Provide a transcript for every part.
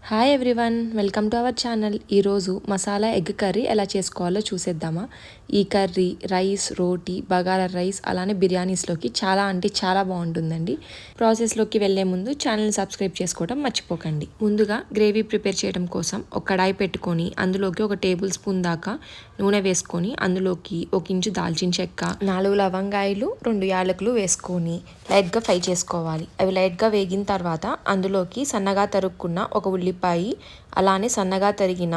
Hi everyone, welcome to our channel. ఈరోజు masala egg curry ఎలా చేసుకోవాలో చూసేద్దామా. ఈ కర్రీ రైస్, రోటీ, బగారా రైస్ అలానే బిర్యానీస్లోకి చాలా అంటే చాలా బాగుంటుందండి. ప్రాసెస్లోకి వెళ్ళే ముందు ఛానల్ని సబ్స్క్రైబ్ చేసుకోవడం మర్చిపోకండి. ముందుగా గ్రేవీ ప్రిపేర్ చేయడం కోసం ఒక కడాయి పెట్టుకొని అందులోకి 1 టేబుల్ స్పూన్ దాకా నూనె వేసుకొని అందులోకి 1 ఇంచు దాల్చిన చెక్క, 4 లవంగాయలు, 2 యాలకులు వేసుకొని లైట్గా ఫ్రై చేసుకోవాలి. అవి లైట్గా వేగిన తర్వాత అందులోకి సన్నగా తరుక్కున్న 1 ఉల్లిపాయ అలానే సన్నగా తరిగిన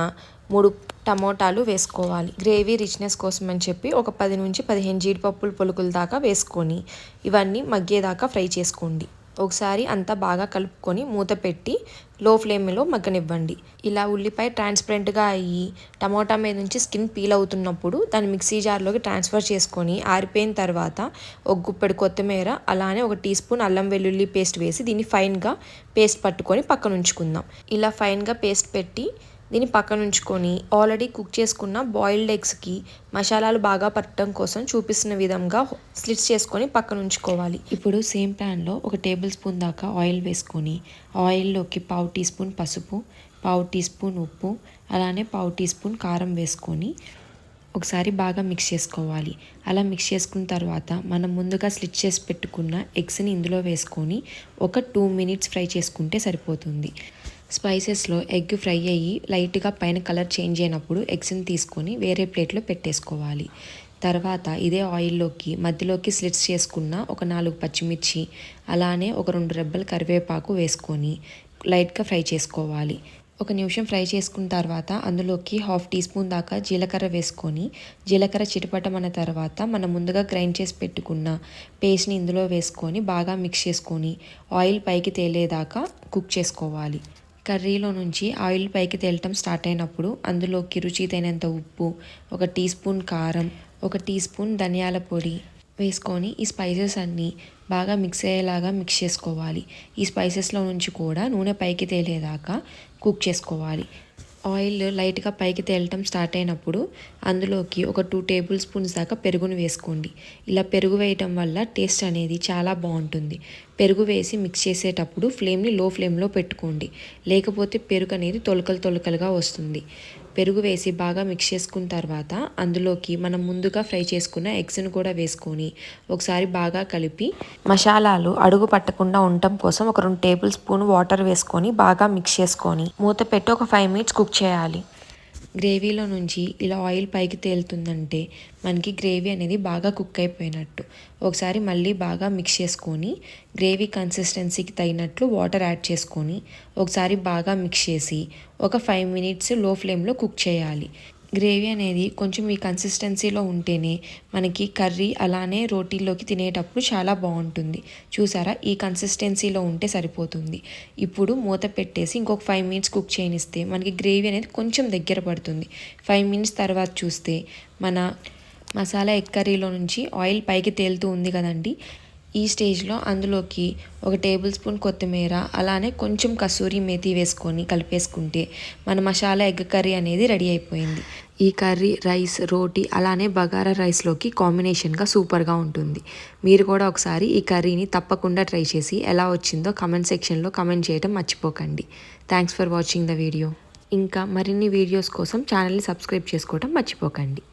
3 టమోటాలు వేసుకోవాలి. గ్రేవీ రిచ్నెస్ కోసం అని చెప్పి ఒక 10 నుంచి 15 జీడిపప్పుల పొలుకుల దాకా వేసుకొని ఇవన్నీ మగ్గేదాకా ఫ్రై చేసుకోండి. ఒకసారి అంతా బాగా కలుపుకొని మూత పెట్టి లో ఫ్లేమ్లో మగ్గనివ్వండి. ఇలా ఉల్లిపాయ ట్రాన్స్పరెంట్గా అయ్యి టమోటా మీద నుంచి స్కిన్ పీల్ అవుతున్నప్పుడు దాన్ని మిక్సీ జార్లోకి ట్రాన్స్ఫర్ చేసుకొని ఆరిపోయిన తర్వాత 1 గుప్పెడు కొత్తిమీర అలానే 1 టీ స్పూన్ అల్లం వెల్లుల్లి పేస్ట్ వేసి దీన్ని ఫైన్గా పేస్ట్ పట్టుకొని పక్కన ఉంచుకుందాం. ఇలా ఫైన్గా పేస్ట్ పెట్టి దీన్ని పక్కన ఉంచుకొని ఆల్రెడీ కుక్ చేసుకున్న బాయిల్డ్ ఎగ్స్కి మసాలాలు బాగా పట్టడం కోసం చూపిస్తున్న విధంగా స్లిట్స్ చేసుకొని పక్కన ఉంచుకోవాలి. ఇప్పుడు సేమ్ ప్యాన్లో 1 టేబుల్ స్పూన్ దాకా ఆయిల్ వేసుకొని ఆయిల్లోకి 1/2 టీ స్పూన్ పసుపు, 1/2 టీ స్పూన్ ఉప్పు అలానే 1/2 టీ స్పూన్ కారం వేసుకొని ఒకసారి బాగా మిక్స్ చేసుకోవాలి. అలా మిక్స్ చేసుకున్న తర్వాత మనం ముందుగా స్లిట్ చేసి పెట్టుకున్న ఎగ్స్ని ఇందులో వేసుకొని ఒక 2 మినిట్స్ ఫ్రై చేసుకుంటే సరిపోతుంది. స్పైసెస్లో ఎగ్ ఫ్రై అయ్యి లైట్గా పైన కలర్ చేంజ్ అయినప్పుడు ఎగ్స్ని తీసుకొని వేరే ప్లేట్లో పెట్టేసుకోవాలి. తర్వాత ఇదే ఆయిల్లోకి మధ్యలోకి స్లిట్స్ చేసుకున్న ఒక 4 పచ్చిమిర్చి అలానే ఒక 2 రెబ్బల కరివేపాకు వేసుకొని లైట్గా ఫ్రై చేసుకోవాలి. 1 నిమిషం ఫ్రై చేసుకున్న తర్వాత అందులోకి 1/2 టీ స్పూన్ దాకా జీలకర్ర వేసుకొని జీలకర్ర చిటపటమన్న తర్వాత మనం ముందుగా గ్రైండ్ చేసి పెట్టుకున్న పేస్ట్ని ఇందులో వేసుకొని బాగా మిక్స్ చేసుకొని ఆయిల్ పైకి తేలేదాకా కుక్ చేసుకోవాలి. కర్రీలో నుంచి ఆయిల్ పైకి తేలటం స్టార్ట్ అయినప్పుడు అందులోకి రుచి తగినంత ఉప్పు, 1 టీ స్పూన్ కారం, 1 టీ స్పూన్ ధనియాల పొడి వేసుకొని ఈ స్పైసెస్ అన్నీ బాగా మిక్స్ అయ్యేలాగా మిక్స్ చేసుకోవాలి. ఈ స్పైసెస్లో నుంచి కూడా నూనె పైకి తేలేదాకా కుక్ చేసుకోవాలి. ఆయిల్ లైట్గా పైకి తేలటం స్టార్ట్ అయినప్పుడు అందులోకి ఒక 2 టేబుల్ స్పూన్స్ దాకా పెరుగును వేసుకోండి. ఇలా పెరుగు వేయటం వల్ల టేస్ట్ అనేది చాలా బాగుంటుంది. పెరుగు వేసి మిక్స్ చేసేటప్పుడు ఫ్లేమ్ని లో ఫ్లేమ్లో పెట్టుకోండి, లేకపోతే పెరుగు అనేది తొలకలుగా వస్తుంది. పెరుగు వేసి బాగా మిక్స్ చేసుకున్న తర్వాత అందులోకి మనం ముందుగా ఫ్రై చేసుకున్న ఎగ్స్ను కూడా వేసుకొని ఒకసారి బాగా కలిపి మసాలాలు అడుగు పట్టకుండా ఉండటం కోసం ఒక 2 టేబుల్ స్పూన్ వాటర్ వేసుకొని బాగా మిక్స్ చేసుకొని మూత పెట్టి ఒక 5 మినిట్స్ కుక్ చేయాలి. గ్రేవీలో నుంచి ఇలా ఆయిల్ పైకి తేలుతుందంటే మనకి గ్రేవీ అనేది బాగా కుక్ అయిపోయినట్టు. ఒకసారి మళ్ళీ బాగా మిక్స్ చేసుకొని గ్రేవీ కన్సిస్టెన్సీకి తగినట్లు వాటర్ యాడ్ చేసుకొని ఒకసారి బాగా మిక్స్ చేసి ఒక 5 మినిట్స్ లో ఫ్లేమ్లో కుక్ చేయాలి. గ్రేవీ అనేది కొంచెం ఈ కన్సిస్టెన్సీలో ఉంటేనే మనకి కర్రీ అలానే రోటీల్లోకి తినేటప్పుడు చాలా బాగుంటుంది. చూసారా, ఈ కన్సిస్టెన్సీలో ఉంటే సరిపోతుంది. ఇప్పుడు మూత పెట్టేసి ఇంకొక 5 మినిట్స్ కుక్ చేయనిస్తే మనకి గ్రేవీ అనేది కొంచెం దగ్గర పడుతుంది. 5 మినిట్స్ తర్వాత చూస్తే మన మసాలా ఎగ్ కర్రీలో నుంచి ఆయిల్ పైకి తేలుతూ ఉంది కదండి. ఈ స్టేజ్లో అందులోకి 1 టేబుల్ స్పూన్ కొత్తిమీర అలానే కొంచెం కసూరి మేతి వేసుకొని కలిపేసుకుంటే మన మసాలా ఎగ్ కర్రీ అనేది రెడీ అయిపోయింది. ఈ కర్రీ రైస్, రోటీ అలానే బగారా రైస్లోకి కాంబినేషన్గా సూపర్గా ఉంటుంది. మీరు కూడా ఒకసారి ఈ కర్రీని తప్పకుండా ట్రై చేసి ఎలా వచ్చిందో కమెంట్ సెక్షన్లో కమెంట్ చేయడం మర్చిపోకండి. Thanks for watching the video. ఇంకా మరిన్ని వీడియోస్ కోసం ఛానల్ని సబ్స్క్రైబ్ చేసుకోవడం మర్చిపోకండి.